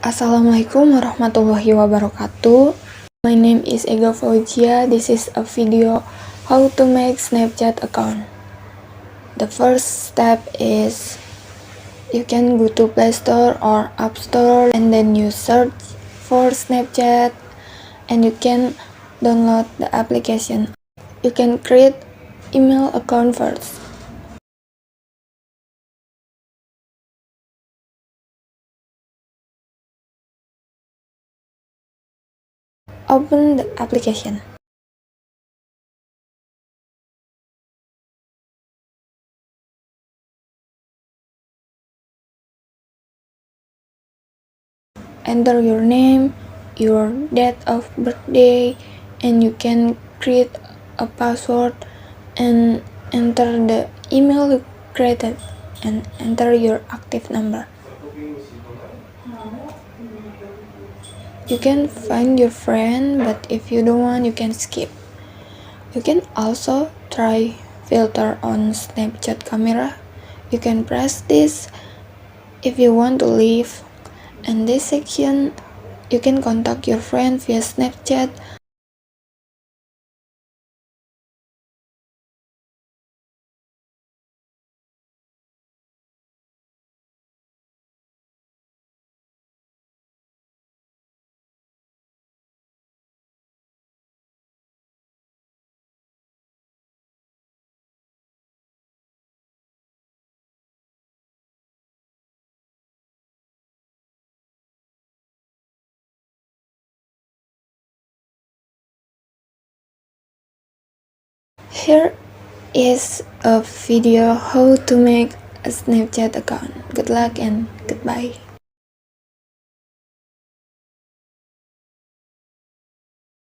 Assalamualaikum warahmatullahi wabarakatuh. My name is Ega Fauziah. This is a video how to make Snapchat account. The first step is you can go to Play Store or App Store and then you search for Snapchat and you can download the application. You can create email account first. Open the application. Enter your name, your date of birthday, and you can create a password and enter the email you created and enter your active number. You can find your friend, but if you don't want, you can skip. You can also try filter on Snapchat camera. You can press this if you want to leave. In this section, you can contact your friend via Snapchat. Here is a video how to make a Snapchat account. Good luck and goodbye.